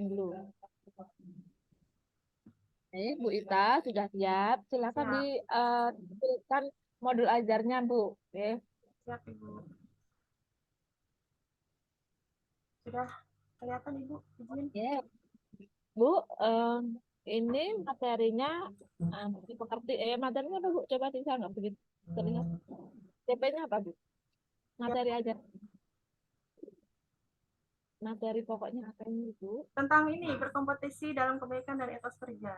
Dulu. Bu Ita sudah siap. Silakan Siap, dipilihkan modul ajarnya, Bu. Oke. siap Ibu. Sudah kelihatan Ibu, izin. Ya, Bu, ini materinya dipengerti. Materinya apa, Bu? Coba bisa nggak begitu terlihat? TP-nya apa, Bu? Ya, Materi aja. Materi pokoknya apa ini, Bu? tentang ini berkompetisi dalam kebaikan dan etos kerja.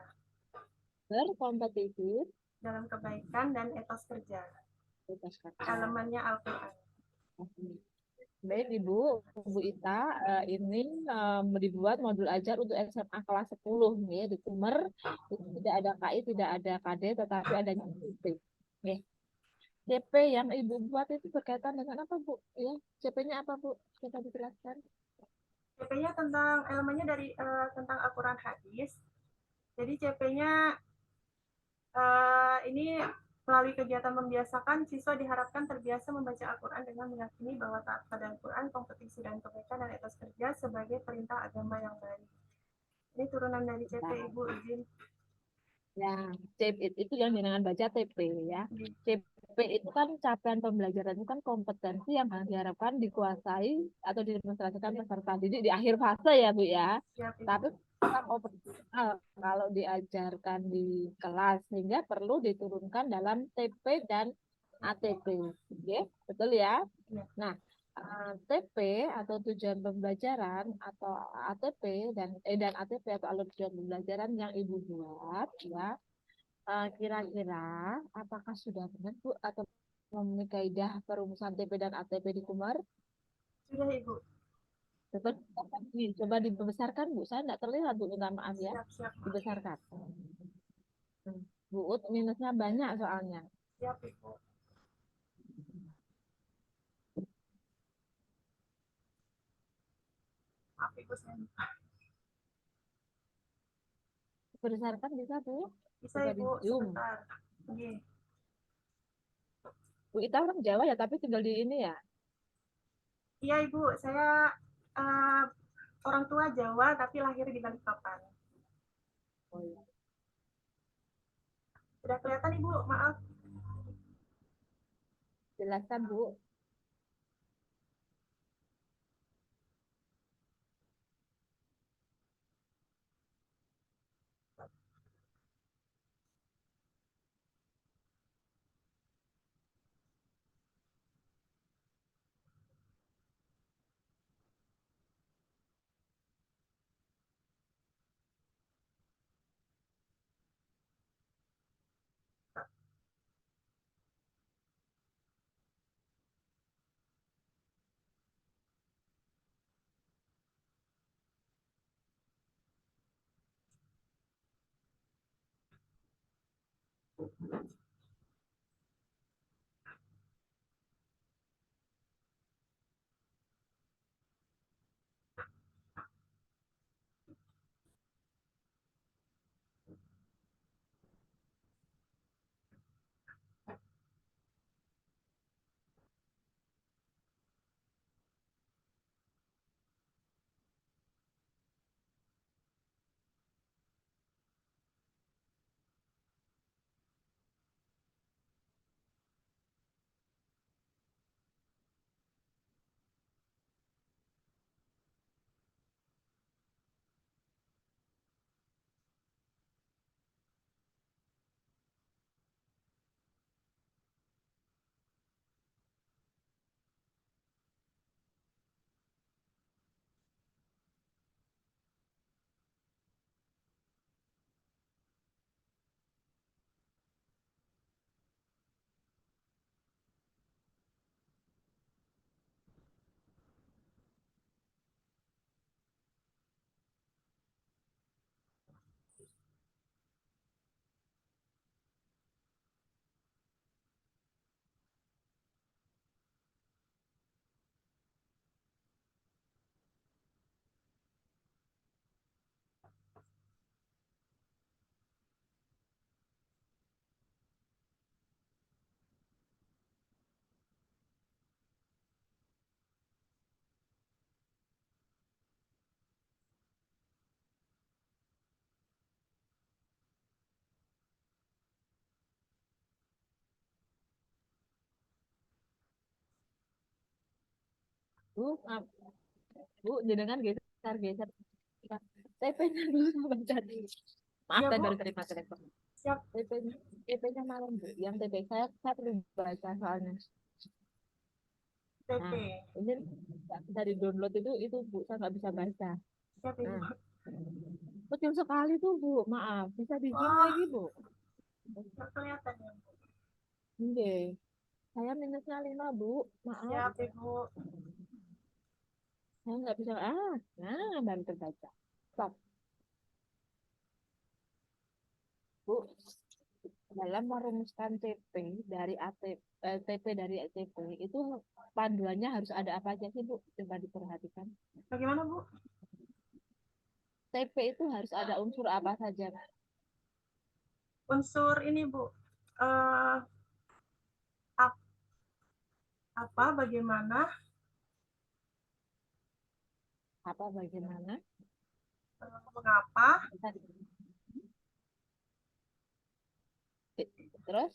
Berkompetitif. Dalam kebaikan dan etos kerja. Bebas kerja. Elemennya Al-Quran. Baik, Ibu, Bu Ita, ini dibuat modul ajar untuk SMA kelas 10 nih, di Sumer. Itu tidak ada KI, tidak ada KD, tetapi adanya CP. Oke. CP yang Ibu buat itu berkaitan dengan apa, Bu? Ya, CP-nya apa, Bu? Kita dijelaskan. CP-nya tentang elemennya dari tentang Al-Quran hadis. Jadi CP-nya ini melalui kegiatan membiasakan, siswa diharapkan terbiasa membaca Al-Quran dengan meyakini bahwa taat pada Al-Quran, kompetisi dan kebaikan dan etos kerja sebagai perintah agama yang baik. Ini turunan dari CP Nah, Ibu izin. ya, CP itu yang dinamakan baca TP ya. CP itu kan capaian pembelajaran, itu kan kompetensi yang diharapkan dikuasai atau didemonstrasikan peserta didik di akhir fase ya, Bu ya. Siap Ibu. Tapi kan operasional kalau diajarkan di kelas sehingga perlu diturunkan dalam TP dan ATP. Oke, betul ya. Ya. Nah, TP atau tujuan pembelajaran atau ATP dan ATP atau alur tujuan pembelajaran yang Ibu buat ya, kira-kira apakah sudah benar, Bu, atau memenuhi kaidah perumusan TP dan ATP di Kumar? Sudah Ibu. Coba, coba dibesarkan, Bu. Saya tidak terlihat, Bu. Minta maaf ya. Siap, siap. Dibesarkan. Bu, minusnya banyak soalnya. Siap Ibu. Maaf Ibu saya. Dibesarkan bisa, Bu. Bisa Coba di Ibu zoom. sebentar. Oke. Bu, kita orang Jawa ya, tapi tinggal di ini ya. Iya Ibu, saya uh, orang tua Jawa tapi lahir di Balikpapan. Oh, iya. Sudah kelihatan Ibu, maaf. Jelaskan, Bu. Bu, maaf, Bu, jenengan geser. TP-nya dulu sama baca. Maaf, Iya, saya Bu. baru terima telepon. Siap. TP-nya malam, Bu. Yang TP saya perlu baca soalnya. TP. Nah, ini nggak bisa di-download itu Bu, saya nggak bisa baca. Siap, Nah, Ibu. kecil sekali tuh Bu, maaf. Bisa di-zoom Wah, lagi Bu. nggak kelihatan ya, Bu. Oke, saya minusnya 5 Bu, maaf. Siap, Ibu. Saya nggak bisa, nah baru terbaca. Stop, Bu. Dalam merumuskan TP dari TP dari ATP itu panduannya harus ada apa aja sih Bu? Coba diperhatikan. Bagaimana, Bu? TP itu harus ada unsur apa saja? Unsur ini, Bu. Eh, apa, bagaimana, Apa bagaimana? mengapa. Terus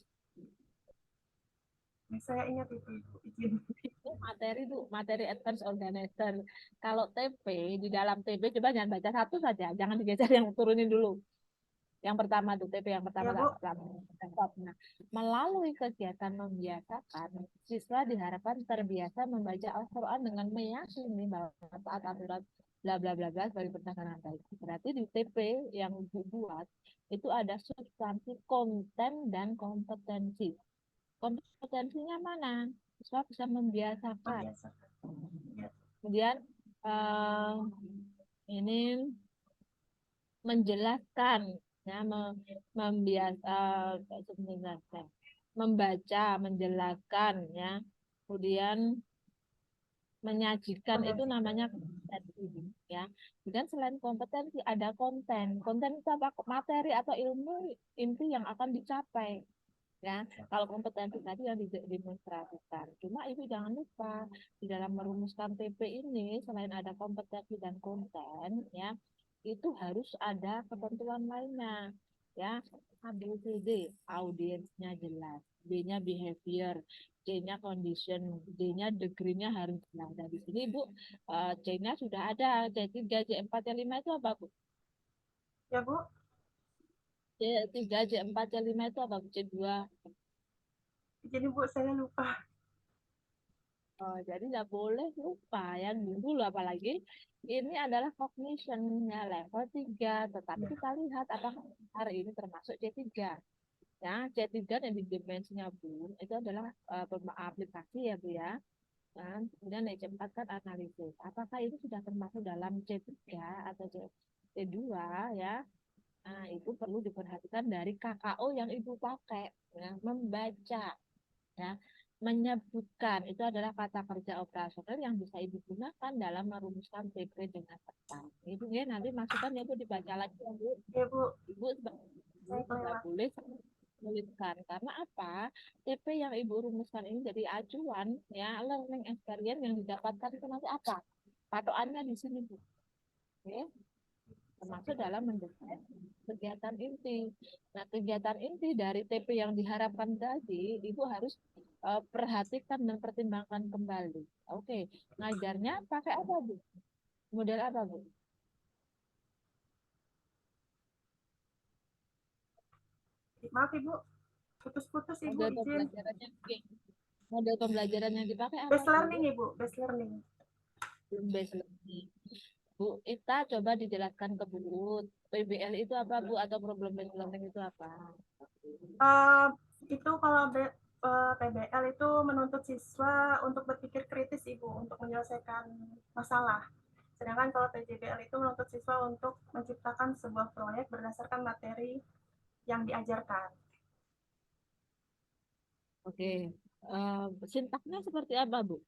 Saya ingat itu, Ibu. Izin. itu materi advance organizer. Kalau TP di dalam TP coba jangan baca satu saja, jangan digeser yang turunin dulu. Yang pertama tuh TP yang pertama Ya, Bu. nah, melalui kegiatan membiasakan siswa diharapkan terbiasa membaca Al-Quran dengan meyakini bahwa taat aturan bla bla bla bla sebagai pertahanan baik. Berarti di TP yang dibuat itu ada substansi konten dan kompetensi. Kompetensinya mana? Siswa bisa membiasakan. Membiasakan. Ya. Kemudian eh, ini menjelaskan ya membiasa menjelaskan membaca menjelaskan ya kemudian menyajikan itu Menyajikan. namanya kompetensi ya. Kemudian selain kompetensi ada konten. Konten itu apa? Materi atau ilmu inti yang akan dicapai ya. Kalau kompetensi tadi yang didemonstrasikan. Cuma ibu jangan lupa di dalam merumuskan TP ini selain ada kompetensi dan konten ya, itu harus ada ketentuan lainnya ya. ABCD, audiensnya jelas, B-nya behavior, C-nya condition, D-nya degree-nya harus jelas. Dari sini Bu, C-nya sudah ada, C3, C4, C5 itu apa Bu? Ya, Bu. C3, C4, C5 itu apa Bu? C2. Jadi, Bu, saya lupa. Oh, jadi nggak boleh lupa yang dulu apalagi ini adalah cognition-nya level 3. Tetapi Ya. kita lihat apakah hari ini termasuk C3. Ya, C3 yang di dimensinya Bu, itu adalah aplikasi ya Bu ya. Dan kemudian yang C4 kan analisis. Apakah itu sudah termasuk dalam C3 atau C2 ya? Nah, itu perlu diperhatikan dari KKO yang Ibu pakai ya, membaca ya, menyebutkan itu adalah kata kerja operasional yang bisa ibu gunakan dalam merumuskan TP dengan tepat. Itu ya nanti masukan ya Bu dibaca lagi ya Bu. Ya, Bu. Ibu Saya nggak kelewat. boleh menyulitkan karena apa? TP yang ibu rumuskan ini jadi acuan ya learning experience yang didapatkan itu nanti apa? Patokannya di sini Bu. Oke? Termasuk dalam mendesain kegiatan inti. Nah, kegiatan inti dari TP yang diharapkan tadi, Ibu harus perhatikan dan pertimbangkan kembali. Oke, ngajarnya pakai apa, Bu? Model apa, Bu? Maaf, Ibu. Putus-putus, Ibu. Model Izin. pembelajarannya, oke. Model pembelajaran yang dipakai apa, Base Bu? learning, Ibu. Base learning. Base learning. Bu Ita coba dijelaskan ke Bu Ut. PBL itu apa, Bu? Atau problem based learning itu apa? Uh, itu kalau PBL itu menuntut siswa untuk berpikir kritis, Ibu, untuk menyelesaikan masalah. Sedangkan kalau PJBL itu menuntut siswa untuk menciptakan sebuah proyek berdasarkan materi yang diajarkan. Oke. Sintaknya seperti apa, Bu?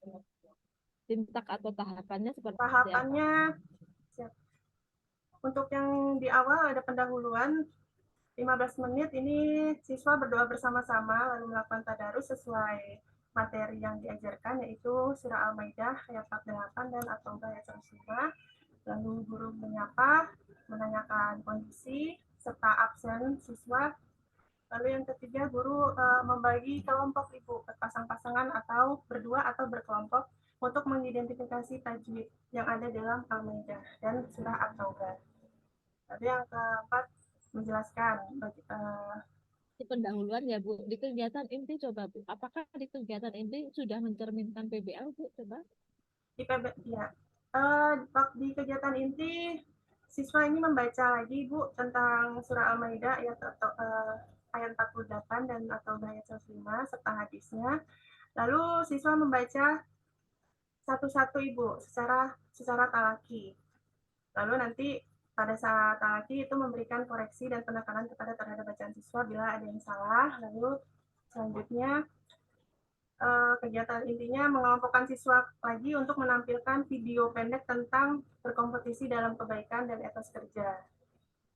Sintak atau tahapannya seperti apa? Tahapannya, untuk yang di awal ada pendahuluan, 15 menit ini siswa berdoa bersama-sama lalu melakukan tadarus sesuai materi yang diajarkan, yaitu surah Al-Maidah ayat 48 dan At-Taubah ayat 105. Lalu guru menyapa, menanyakan kondisi serta absen siswa. Lalu yang ketiga, guru membagi kelompok, Ibu, berpasang-pasangan atau berdua atau berkelompok, untuk mengidentifikasi tajwid yang ada dalam Al-Maidah dan surah At-Taubah. Lalu yang keempat, menjelaskan Di pendahuluan ya Bu, di kegiatan inti coba Bu, apakah di kegiatan inti sudah mencerminkan PBL Bu? Coba. di PB, ya. Di kegiatan inti siswa ini membaca lagi Bu tentang surah Al-Maidah ayat 48 dan atau ayat 105 serta hadisnya. Lalu siswa membaca satu-satu Ibu secara talaki. Lalu nanti pada saat talaki itu memberikan koreksi dan penekanan kepada terhadap bacaan siswa bila ada yang salah. Lalu selanjutnya kegiatan intinya mengelompokkan siswa lagi untuk menampilkan video pendek tentang berkompetisi dalam kebaikan dan etos kerja.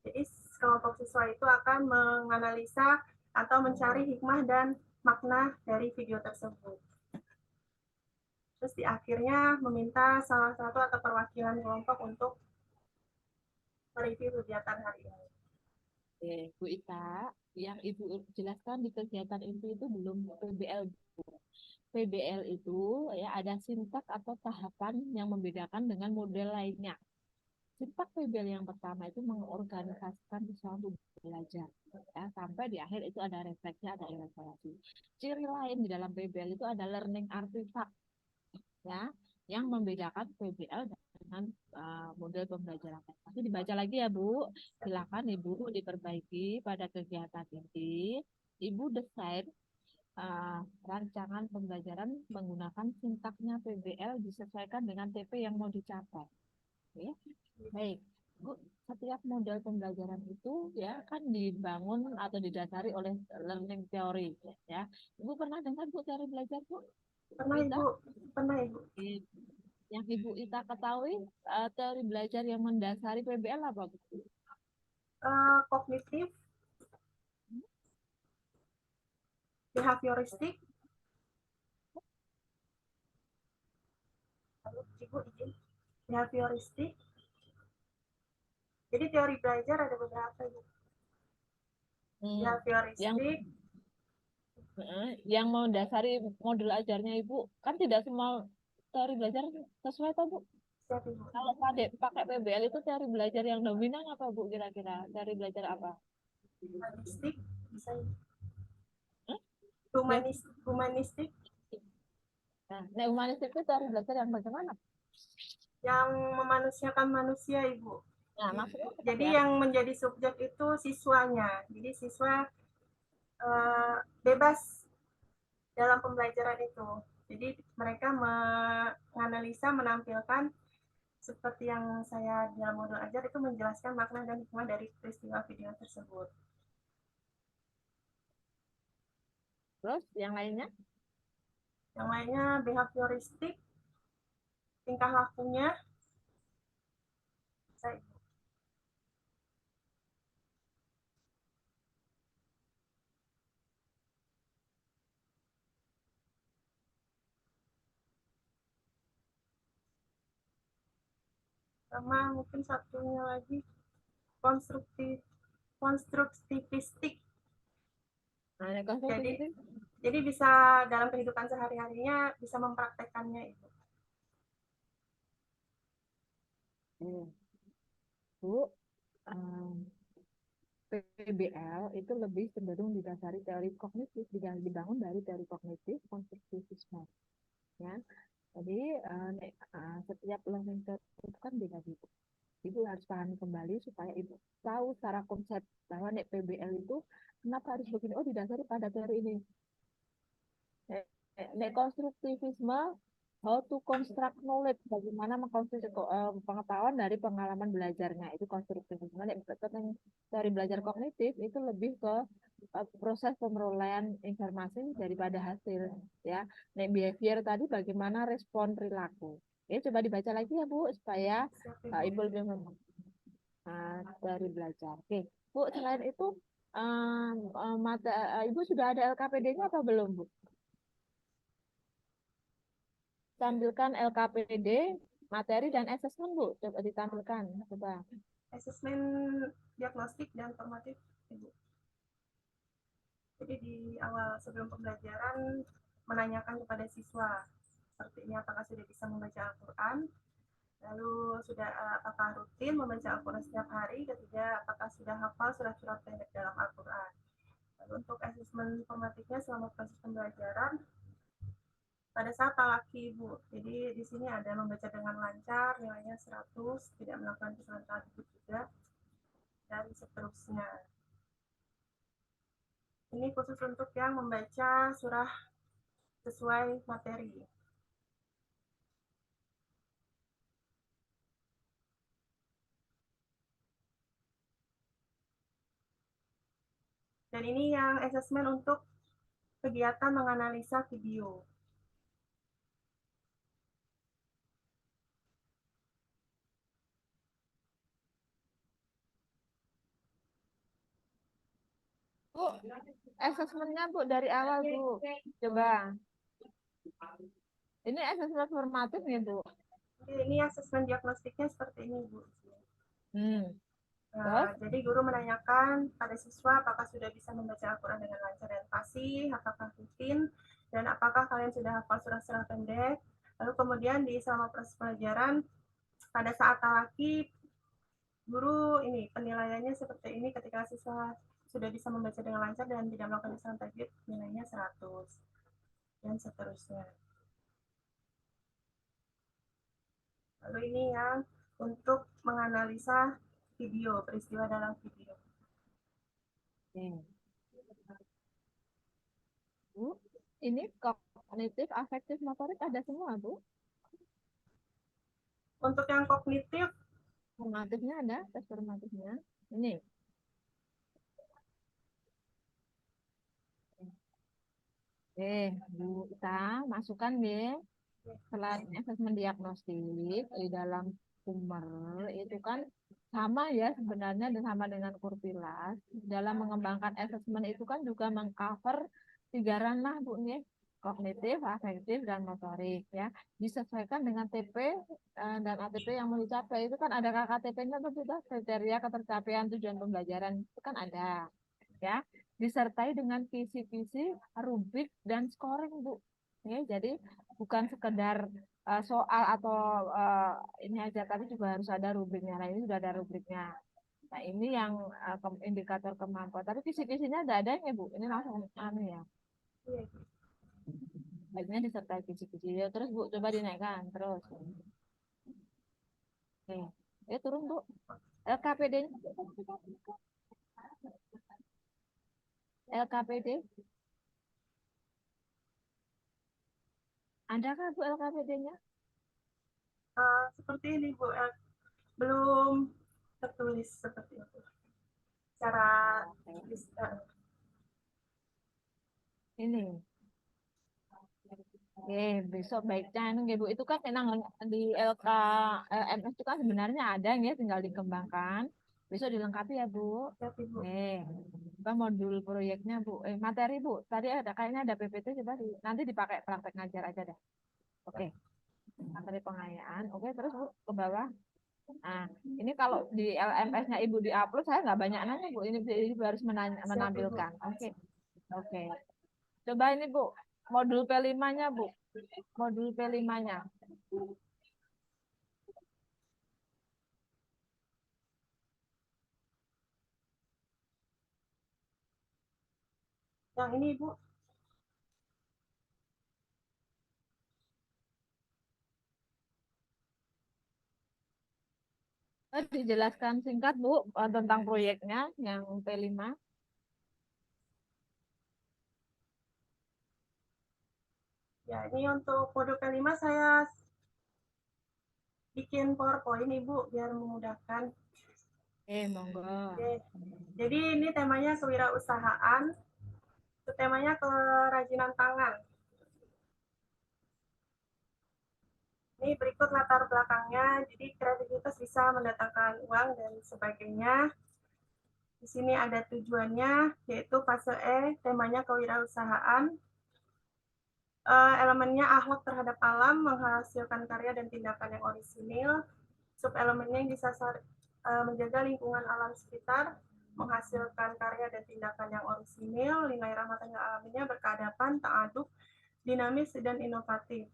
Jadi kelompok siswa itu akan menganalisa atau mencari hikmah dan makna dari video tersebut. Terus di akhirnya meminta salah satu atau perwakilan kelompok untuk mereview kegiatan hari ini. Oke, Bu Ita, yang Ibu jelaskan di kegiatan inti itu belum PBL. PBL itu ya ada sintak atau tahapan yang membedakan dengan model lainnya. Sintak PBL yang pertama itu mengorganisasikan sesuatu belajar, ya, sampai di akhir itu ada refleksi, ada evaluasi. Ciri lain di dalam PBL itu ada learning artifact, ya, yang membedakan PBL dengan model pembelajaran. Nanti dibaca lagi ya Bu, silakan Ibu diperbaiki pada kegiatan ini. Ibu desain rancangan pembelajaran menggunakan sintaknya PBL disesuaikan dengan TP yang mau dicapai. Oke. Baik, Bu, setiap model pembelajaran itu ya kan dibangun atau didasari oleh learning theory ya. Ibu pernah dengar Bu teori belajar Bu? Pernah Ita? Ibu, pernah Ibu. Yang Ibu Ita ketahui teori belajar yang mendasari PBL apa Bu? Kognitif, behavioristik, Ibu izin, behavioristik. Jadi teori belajar ada beberapa Ibu. Yang Behavioristik, yang mendasari modul ajarnya Ibu kan tidak semua teori belajar sesuai toh Bu? siap Ibu. Kalau pakai PBL itu teori belajar yang dominan apa Bu kira-kira? Teori belajar apa? Humanistik, bisa Hmm? humanistik Nah, humanistik itu teori belajar yang bagaimana? yang memanusiakan manusia Ibu. Nah, maksudnya seperti Jadi apa? yang menjadi subjek itu siswanya. Jadi siswa bebas dalam pembelajaran itu. Jadi mereka menganalisa, menampilkan seperti yang saya dalam modul ajar itu menjelaskan makna dan hikmah dari peristiwa video tersebut. Terus yang lainnya? Yang lainnya behavioristik, tingkah lakunya. Saya sama mungkin satunya lagi konstruktivistik. Nah, ini konstruktif Jadi itu. jadi bisa dalam kehidupan sehari-harinya bisa mempraktekannya itu. Bu, PBL itu lebih cenderung didasari teori kognitif, dibangun dari teori kognitif konstruktivisme. Ya, jadi setiap learning itu kan beda-beda. Ibu harus pahami kembali supaya ibu tahu secara konsep bahwa nek PBL itu kenapa harus begini. Oh, didasari pada teori ini. Nek konstruktivisme, how to construct knowledge, bagaimana mengkonstruksi pengetahuan dari pengalaman belajarnya, itu konstruktivisme. Nek teori belajar kognitif itu lebih ke proses pemerolehan informasi daripada hasil, ya. Nek behavior tadi bagaimana respon perilaku. Ya, coba dibaca lagi ya Bu supaya Ibu lebih dari belajar. Oke, Bu, selain itu Ibu sudah ada LKPD-nya atau belum Bu? Tampilkan LKPD, materi dan asesmen Bu, coba ditampilkan, coba. Asesmen diagnostik dan formatif Ibu. Jadi di awal sebelum pembelajaran menanyakan kepada siswa seperti ini, apakah sudah bisa membaca Al-Quran, lalu sudah apakah rutin membaca Al-Quran setiap hari, ketiga apakah sudah hafal surat-surat pendek dalam Al-Quran. Lalu untuk asesmen formatifnya selama proses pembelajaran, pada saat talaki Ibu, jadi di sini ada membaca dengan lancar, nilainya 100, tidak melakukan kesalahan talaki juga, dan seterusnya. Ini khusus untuk yang membaca surah sesuai materi. Dan ini yang asesmen untuk kegiatan menganalisa video. Bu, asesmennya Bu dari awal Bu. Coba. Ini asesmen formatif ya Bu. Ini asesmen diagnostiknya seperti ini Bu. Terus? Jadi guru menanyakan pada siswa apakah sudah bisa membaca Al-Quran dengan lancar dan fasih, apakah rutin, dan apakah kalian sudah hafal surah-surah pendek. Lalu kemudian di selama proses pelajaran, pada saat talaki, guru ini penilaiannya seperti ini ketika siswa sudah bisa membaca dengan lancar dan tidak melakukan kesalahan tajwid, nilainya 100, dan seterusnya. Lalu ini yang untuk menganalisa video, peristiwa dalam video. Bu, ini kognitif, afektif, motorik ada semua Bu. Untuk yang kognitif, formatifnya ada, tes formatifnya. Ini. Bu, kita masukkan ya. Selain asesmen diagnostik di dalam Kummer itu kan sama ya sebenarnya dan sama dengan Kurpilas. Dalam mengembangkan asesmen itu kan juga mengcover 3 ranah Bu nih, kognitif, afektif, dan motorik ya. Disesuaikan dengan TP dan ATP yang mau dicapai. Itu kan ada KKTP-nya tuh sudah kriteria ketercapaian tujuan pembelajaran itu kan ada ya. Disertai dengan kisi-kisi, rubrik, dan scoring Bu. Ya, jadi bukan sekedar soal atau ini aja, tapi juga harus ada rubriknya. Nah, ini sudah ada rubriknya. Nah, ini yang indikator kemampuan. Tapi kisi-kisinya ada ya, Bu. Ini langsung anu ya. Baiknya disertai kisi-kisi. Ya, terus Bu, coba dinaikkan. Terus. Oke. Ya, turun, Bu. LKPD-nya. LKPD. Adakah Bu LKPD-nya? Seperti ini Bu, belum tertulis seperti itu. Cara Ini. Oke, besok baiknya anu Bu, itu kan enang di LK MS itu kan sebenarnya ada ya, tinggal dikembangkan. Besok dilengkapi ya Bu. Apa modul proyeknya Bu? Materi Bu. Tadi ada kayaknya ada PPT, coba nanti dipakai praktek ngajar aja deh. Oke. Materi pengayaan. Oke, terus Bu ke bawah. Nah, ini kalau di LMS-nya Ibu di-upload, saya nggak banyak nanya Bu. Ini Ibu harus menampilkan. Oke. Oke. Coba ini Bu, modul P5-nya Bu. Modul P5-nya. Yang ini Bu. Dijelaskan singkat Bu tentang proyeknya yang P5. Ya, ini untuk modul P5 saya bikin PowerPoint Ibu biar memudahkan. Monggo. Oke. Jadi ini temanya kewirausahaan. Itu temanya kerajinan tangan. Ini berikut latar belakangnya. Jadi kreativitas bisa mendatangkan uang dan sebagainya. Di sini ada tujuannya, yaitu fase E, temanya kewirausahaan. Elemennya akhlak terhadap alam, menghasilkan karya dan tindakan yang orisinil. Subelemennya yang disasar menjaga lingkungan alam sekitar, menghasilkan karya dan tindakan yang orisinil, nilai rahmatan yang alaminya berkeadapan, ta'aduk, dinamis, dan inovatif.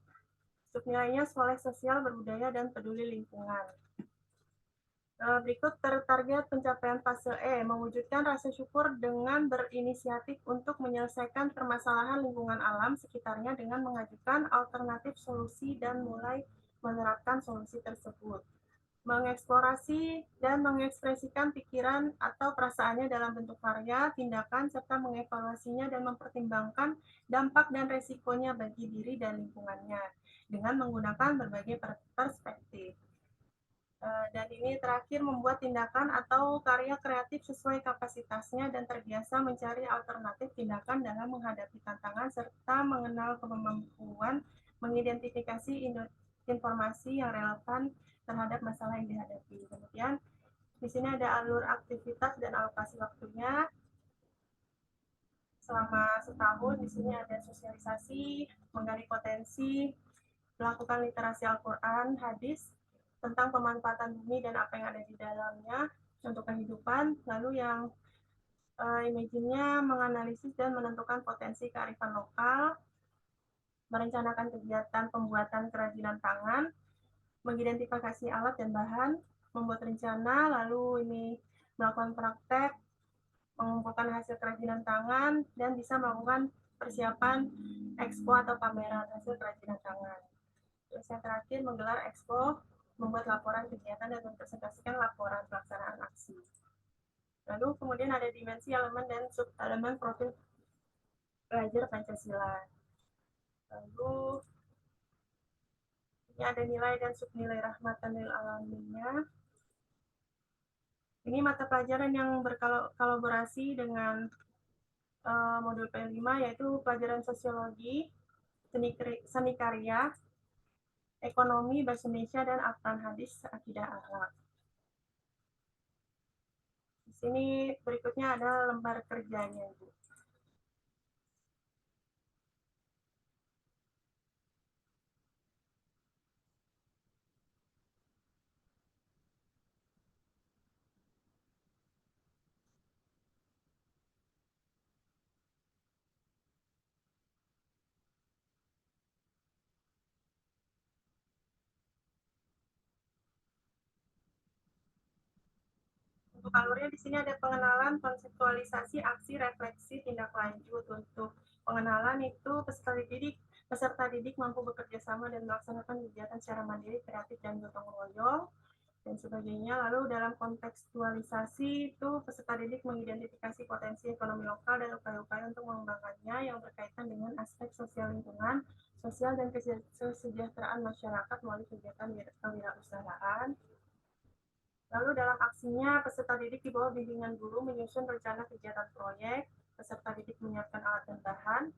Subnilainya soleh sosial, berbudaya, dan peduli lingkungan. Berikut target pencapaian fase E, mewujudkan rasa syukur dengan berinisiatif untuk menyelesaikan permasalahan lingkungan alam sekitarnya dengan mengajukan alternatif solusi dan mulai menerapkan solusi tersebut. Mengeksplorasi dan mengekspresikan pikiran atau perasaannya dalam bentuk karya, tindakan, serta mengevaluasinya dan mempertimbangkan dampak dan resikonya bagi diri dan lingkungannya dengan menggunakan berbagai perspektif. Dan ini terakhir membuat tindakan atau karya kreatif sesuai kapasitasnya dan terbiasa mencari alternatif tindakan dalam menghadapi tantangan serta mengenal kemampuan mengidentifikasi informasi yang relevan terhadap masalah yang dihadapi. Kemudian di sini ada alur aktivitas dan alokasi waktunya selama setahun. Di sini ada sosialisasi, menggali potensi, melakukan literasi Al-Quran, hadis, tentang pemanfaatan bumi dan apa yang ada di dalamnya untuk kehidupan. Lalu yang imagine-nya menganalisis dan menentukan potensi kearifan lokal, merencanakan kegiatan pembuatan kerajinan tangan, mengidentifikasi alat dan bahan, membuat rencana, lalu ini melakukan praktek, mengumpulkan hasil kerajinan tangan, dan bisa melakukan persiapan expo atau pameran hasil kerajinan tangan. Terus yang terakhir menggelar expo, membuat laporan kegiatan dan mempresentasikan laporan pelaksanaan aksi. Lalu kemudian ada dimensi elemen dan sub-elemen profil pelajar Pancasila. Lalu ini ada nilai dan subnilai rahmatan lil alaminnya. Ini mata pelajaran yang berkolaborasi dengan modul P5 yaitu pelajaran sosiologi, seni karya, ekonomi, bahasa Indonesia, dan Al-Quran hadis, akidah akhlak. Di sini berikutnya ada lembar kerjanya, Ibu. Untuk alurnya di sini ada pengenalan, konseptualisasi, aksi, refleksi, tindak lanjut. Untuk pengenalan itu peserta didik mampu bekerja sama dan melaksanakan kegiatan secara mandiri, kreatif, dan gotong royong dan sebagainya. Lalu dalam kontekstualisasi itu peserta didik mengidentifikasi potensi ekonomi lokal dan upaya-upaya untuk mengembangkannya yang berkaitan dengan aspek sosial lingkungan, sosial dan kesejahteraan masyarakat melalui kegiatan kewirausahaan. Lalu dalam aksinya, peserta didik di bawah bimbingan guru menyusun rencana kegiatan proyek, peserta didik menyiapkan alat dan bahan,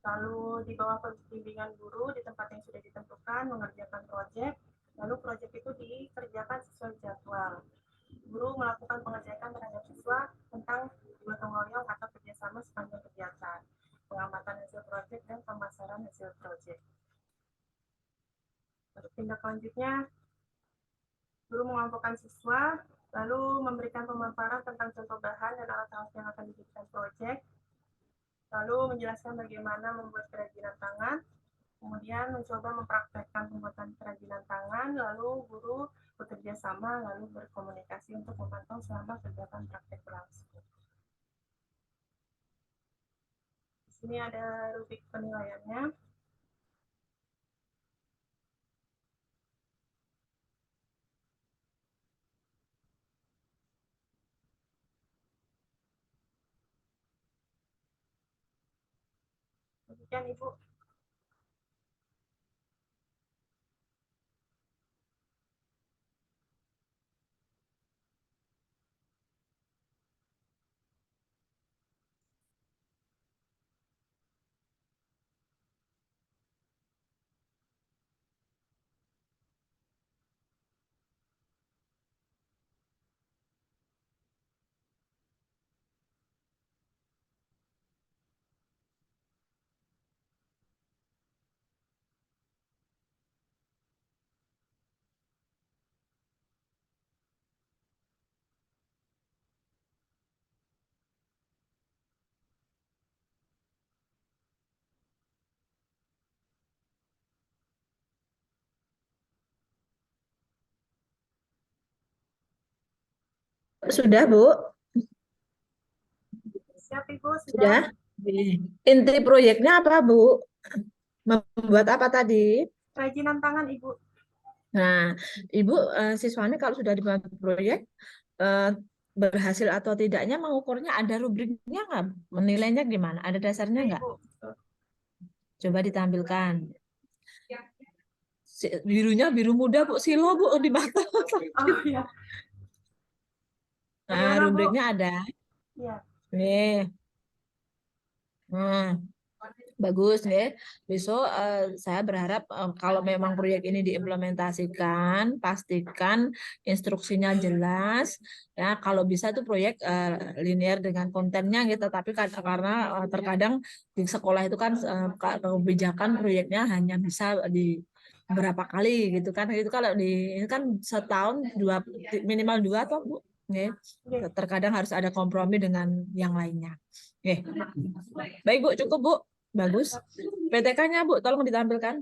lalu di bawah bimbingan guru di tempat yang sudah ditentukan mengerjakan proyek, lalu proyek itu dikerjakan sesuai jadwal. Guru melakukan pengecekan terhadap siswa tentang gotong royong atau kerjasama sepanjang kegiatan, pengamatan hasil proyek dan pemasaran hasil proyek. Untuk tindak lanjutnya, guru mengelompokkan siswa, lalu memberikan pemaparan tentang contoh bahan dan alat-alat yang akan dijadikan proyek, lalu menjelaskan bagaimana membuat kerajinan tangan, kemudian mencoba mempraktekkan pembuatan kerajinan tangan, lalu guru bekerja sama, lalu berkomunikasi untuk memantau selama kegiatan praktek berlangsung. Di sini ada rubrik penilaiannya. Demikian Ibu. sudah, Bu? Siap, Ibu, Sudah? sudah. Inti proyeknya apa, Bu? Membuat apa tadi? Kerajinan tangan, Ibu. Nah, Ibu siswanya kalau sudah dibantu proyek eh, berhasil atau tidaknya mengukurnya ada rubriknya nggak? Menilainya gimana? Ada dasarnya Oke, nggak? Ibu. Coba ditampilkan. Birunya biru muda, Bu. Silo, Bu, di mata. Oh, iya. Nah, Bagaimana, Bu? rubriknya ada. Iya. Nih. Nah, bagus ya. Besok saya berharap kalau memang proyek ini diimplementasikan, pastikan instruksinya jelas. Ya, kalau bisa tuh proyek linear dengan kontennya gitu. Tapi karena terkadang di sekolah itu kan kebijakan proyeknya hanya bisa di berapa kali gitu kan. Itu kalau di ini kan setahun minimal dua atau Bu. Ya. Oke. Terkadang harus ada kompromi dengan yang lainnya. Oke. Baik, Bu, cukup, Bu. Bagus. PTK-nya, Bu, tolong ditampilkan.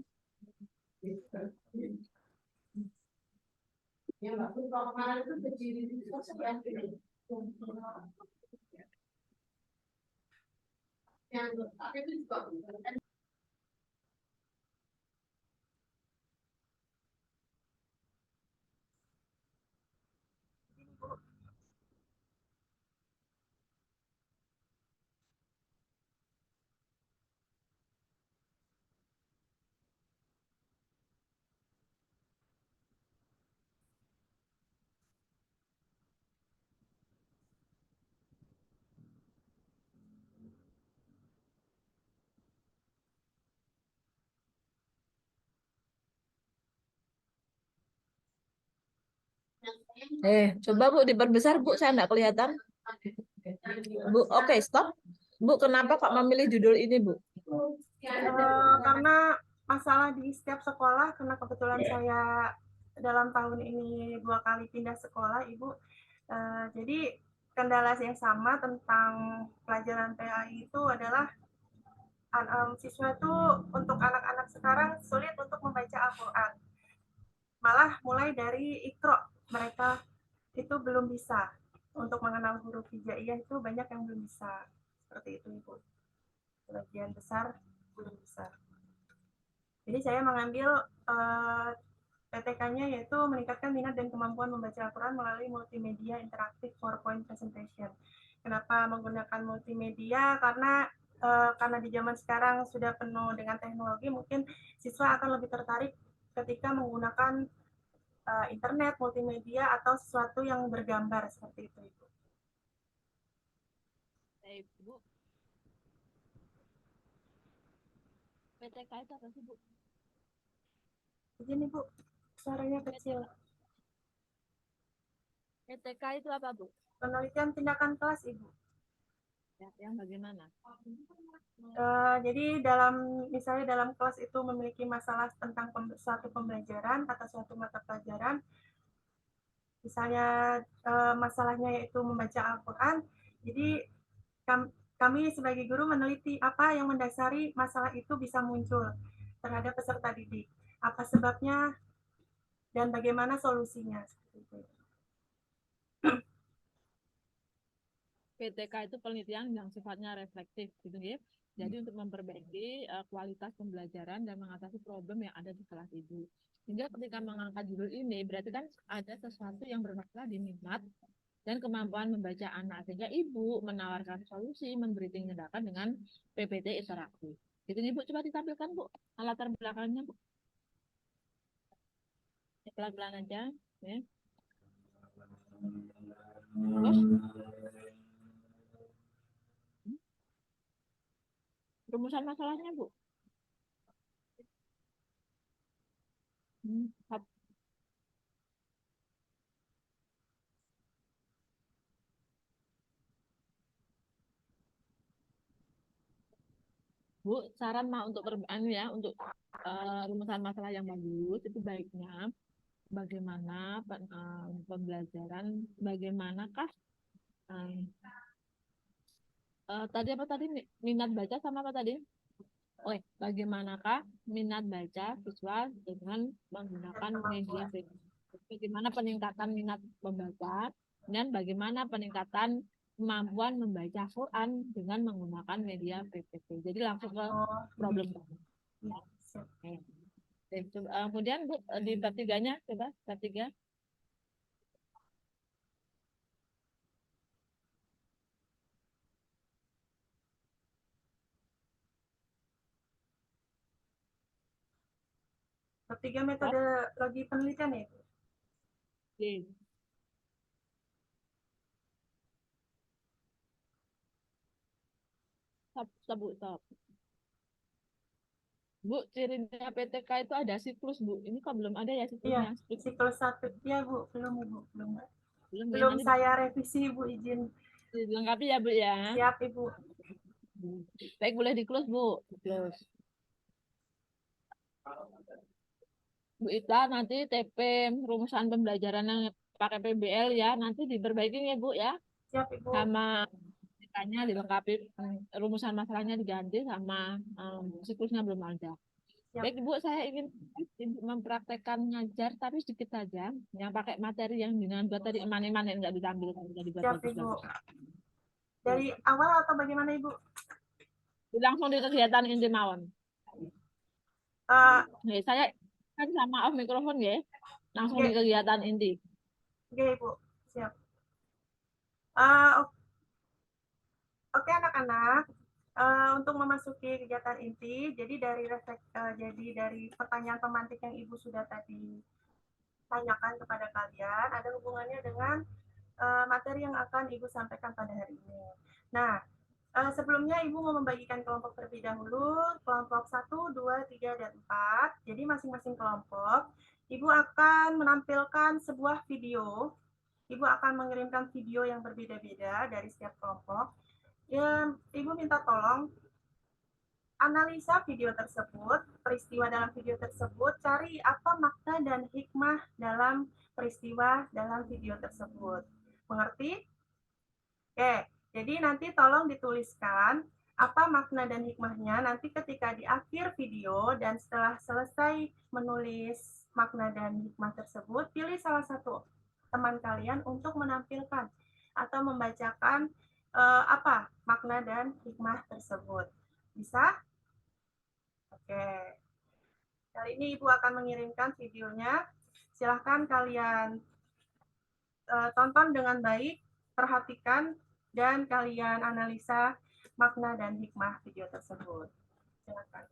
Coba Bu diperbesar, Bu, saya nggak kelihatan. Bu, oke, stop. Bu, kenapa kok memilih judul ini, Bu? Karena masalah di setiap sekolah, karena kebetulan saya dalam tahun ini 2 kali pindah sekolah, Ibu. Jadi kendala yang sama tentang pelajaran PAI itu adalah siswa itu untuk anak-anak sekarang sulit untuk membaca Al-Quran. Malah mulai dari Iqra, mereka itu belum bisa. Untuk mengenal huruf hijaiyah itu banyak yang belum bisa. Seperti itu, Ibu. Sebagian besar belum bisa. Jadi saya mengambil PTK-nya yaitu meningkatkan minat dan kemampuan membaca Al-Quran melalui multimedia interaktif PowerPoint presentation. Kenapa menggunakan multimedia? Karena di zaman sekarang sudah penuh dengan teknologi, mungkin siswa akan lebih tertarik ketika menggunakan internet, multimedia, atau sesuatu yang bergambar seperti itu. Baik, Bu. PTK itu apa sih, Bu? Begini, Bu, suaranya kecil. PTK itu apa, Bu? Penelitian tindakan kelas, Ibu. Ya, yang bagaimana? Jadi misalnya dalam kelas itu memiliki masalah tentang suatu pembelajaran atau suatu mata pelajaran, misalnya masalahnya yaitu membaca Al-Quran, jadi kami sebagai guru meneliti apa yang mendasari masalah itu bisa muncul terhadap peserta didik, apa sebabnya dan bagaimana solusinya. PTK itu penelitian yang sifatnya reflektif, gitu ya. Jadi untuk memperbaiki kualitas pembelajaran dan mengatasi problem yang ada di kelas itu. Sehingga ketika mengangkat judul ini, berarti kan ada sesuatu yang bermasalah di minat dan kemampuan membaca anak. Sehingga ibu menawarkan solusi, memberi tindakan dengan PPT interaktif. Gitu nih, Bu. Coba ditampilkan, Bu, latar belakangnya, Bu. Ya, pelan-pelan aja. Ya. Terus, rumusan masalahnya, Bu. Hmm. Bu, saran mah untuk ya untuk rumusan masalah yang bagus itu baiknya bagaimana pembelajaran, bagaimanakah uh, tadi apa tadi minat baca sama apa tadi? Oh, bagaimanakah minat baca visual dengan menggunakan media visual? Bagaimana peningkatan minat membaca Dan bagaimana peningkatan kemampuan membaca Quran dengan menggunakan media PPT. Jadi langsung ke Oh, problem. iya, siap. Kemudian Bu, di bab 3-nya, coba bab 3. Ketiga metodologi penelitian ya, Ibu? Oke. Stop, stop, Bu, stop. Bu, cirinya PTK itu ada siklus, Bu. Ini kok belum ada ya Iya, siklusnya? siklus 1. Iya, Bu. Belum, Ibu. Belum. Belum ya, Belum nanti saya revisi, Ibu. Izin. dilengkapi ya, Bu ya. Siap, Ibu. Baik, boleh di close, Bu. Close. Bu Ita, nanti TP rumusan pembelajaran yang pakai PBL ya, nanti diperbaiki ya, Bu ya. Siap, Ibu. Sama ditanya dilengkapi, rumusan masalahnya diganti sama siklusnya belum ada. Siap. Baik, Ibu, saya ingin Ibu mempraktekkan ngajar, tapi sedikit saja. Yang pakai materi yang dengan buat tadi eman-eman yang nggak ditampilkan, nggak dibuat Siap, bagus. Ibu. Dari awal atau bagaimana, Ibu? Langsung di kegiatan inti mawon. Saya kan sama off mikrofon ya. Langsung di kegiatan inti. Oke, Ibu. Siap. Uh, Oke, anak-anak. Untuk memasuki kegiatan inti, jadi dari pertanyaan pemantik yang Ibu sudah tadi tanyakan kepada kalian, ada hubungannya dengan materi yang akan Ibu sampaikan pada hari ini. Nah, sebelumnya Ibu mau membagikan kelompok terlebih dahulu, kelompok 1, 2, 3, dan 4. Jadi masing-masing kelompok, Ibu akan menampilkan sebuah video. Ibu akan mengirimkan video yang berbeda-beda dari setiap kelompok. Ya, Ibu minta tolong analisa video tersebut, peristiwa dalam video tersebut, cari apa makna dan hikmah dalam peristiwa dalam video tersebut. Mengerti? Oke, jadi nanti tolong dituliskan apa makna dan hikmahnya nanti ketika di akhir video dan setelah selesai menulis makna dan hikmah tersebut, pilih salah satu teman kalian untuk menampilkan atau membacakan apa makna dan hikmah tersebut. Bisa? Oke. Kali ini Ibu akan mengirimkan videonya. Silahkan kalian tonton dengan baik, perhatikan, dan kalian analisa makna dan hikmah video tersebut. Silakan.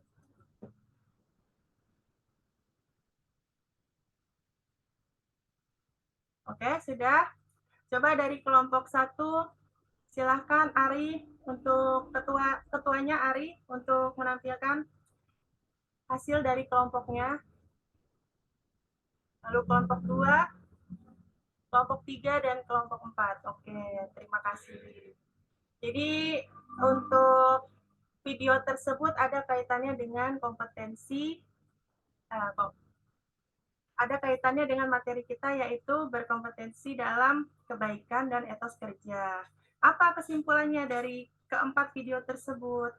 Oke, sudah. Coba dari kelompok 1, silahkan Ari untuk ketuanya Ari untuk menampilkan hasil dari kelompoknya. Lalu kelompok 2, kelompok 3, dan kelompok 4. Oke, terima kasih. Jadi untuk video tersebut ada kaitannya dengan kompetensi, ada kaitannya dengan materi kita yaitu berkompetensi dalam kebaikan dan etos kerja. Apa kesimpulannya dari keempat video tersebut?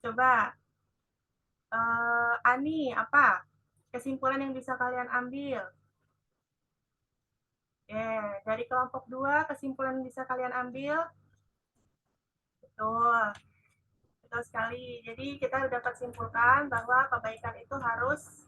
Coba, Ani, apa kesimpulan yang bisa kalian ambil? Dari kelompok 2, kesimpulan yang bisa kalian ambil? Betul. Betul sekali. Jadi kita dapat simpulkan bahwa kebaikan itu harus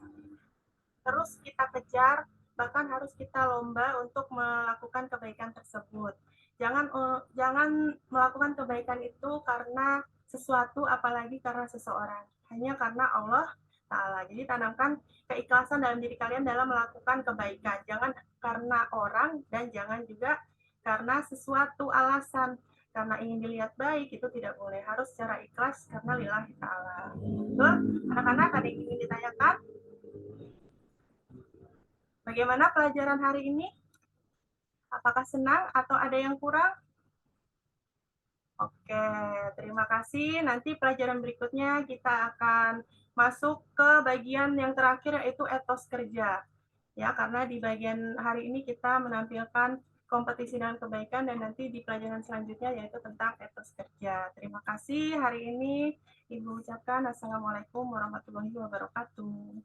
terus kita kejar, bahkan harus kita lomba untuk melakukan kebaikan tersebut. Jangan melakukan kebaikan itu karena sesuatu, apalagi karena seseorang. Hanya karena Allah Ta'ala. Jadi tanamkan keikhlasan dalam diri kalian dalam melakukan kebaikan. Jangan karena orang dan jangan juga karena sesuatu alasan. Karena ingin dilihat baik itu tidak boleh. Harus secara ikhlas karena lillahi ta'ala. Betul? Anak-anak ada yang ingin ditanyakan? Bagaimana pelajaran hari ini? Apakah senang atau ada yang kurang? Oke, terima kasih. Nanti pelajaran berikutnya kita akan masuk ke bagian yang terakhir yaitu etos kerja. Ya, karena di bagian hari ini kita menampilkan kompetisi dan kebaikan dan nanti di pelajaran selanjutnya yaitu tentang etos kerja. Terima kasih. Hari ini Ibu ucapkan Assalamualaikum warahmatullahi wabarakatuh.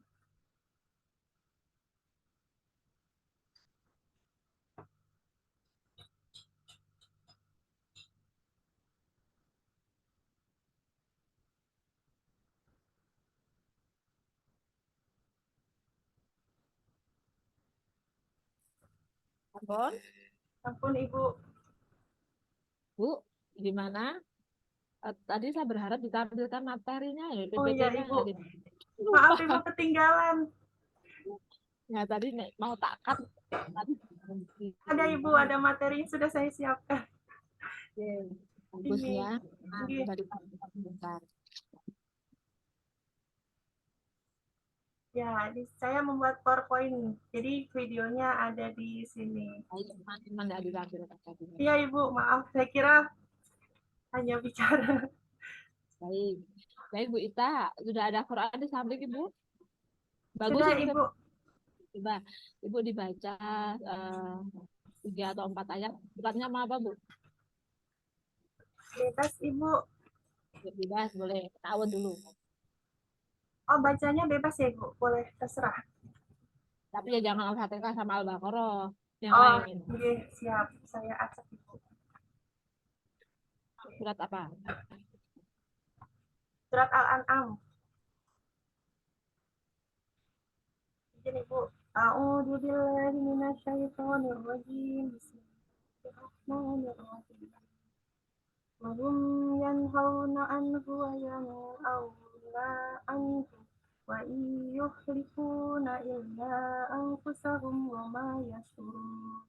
Ampun, Ampun Ibu. Bu, gimana? Tadi saya berharap ditampilkan materinya ya, Oh iya PPT-nya Ibu. nggak Maaf lupa. Ibu ketinggalan. Ya tadi mau tak cut. Tadi Ada Ibu, ada materi yang sudah saya siapkan. bagus Ini. ya. Nah, Ini. sudah ditampilkan bentar. Ya, saya membuat PowerPoint. Jadi videonya ada di sini. Teman-teman nggak ditampilkan tadi. Iya Ibu, maaf. Saya kira hanya bicara. Baik. Baik Bu Ita, sudah ada Quran di samping Ibu? Bagus Sudah ini. Ibu. Coba Ibu dibaca 3 atau 4 ayat. Suratnya mau apa Bu? Bebas Ibu. Bebas, boleh. Ta'awun dulu. Oh, bacanya bebas ya Ibu? Boleh, terserah. Tapi ya jangan Al-Fatihah sama Al-Baqarah. Yang Oh, lain. oke, siap. Saya acak Ibu. Surat apa? Surat Al-An'am. Izin Ibu. A'udzu billahi minasyaitonir rajim. Bismillahirrahmanirrahim. Wa hum yanhauna anhu wa yanhauna anhu wa yuhlikuna illa anfusahum wa ma yashurun.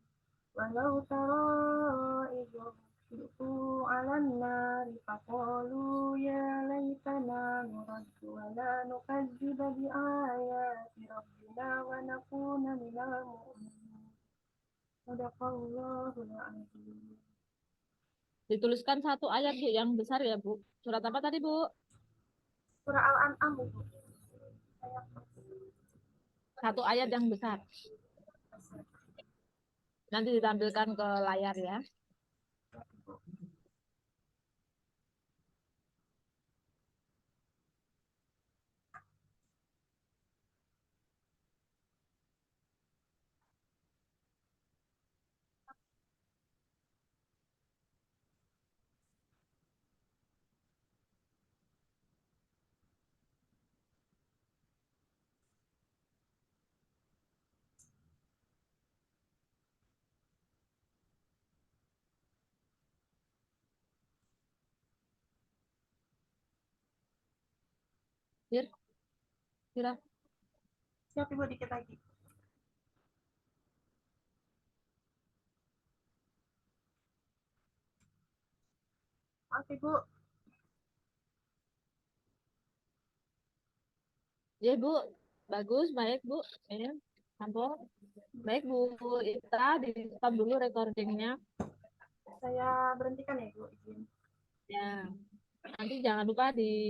Walau tara idh yuqifu 'alan nari faqalu ya laitana nuraddu wa la nukadziba bi ayati rabbina wa nakuna minal mu'minin. Sadaqallahul azim. Dituliskan satu ayat Bu yang besar ya Bu. Surat apa tadi Bu? Surah Al-An'am Ibu. Satu ayat yang besar. Nanti ditampilkan ke layar ya. Kira, kira. Siap Ibu, dikit lagi. Maaf Ibu. Ya Bu, bagus, baik Bu. Ya, ampun. Baik Bu Ita, di stop dulu recordingnya. Saya berhentikan ya Ibu, izin. Ya, nanti jangan lupa di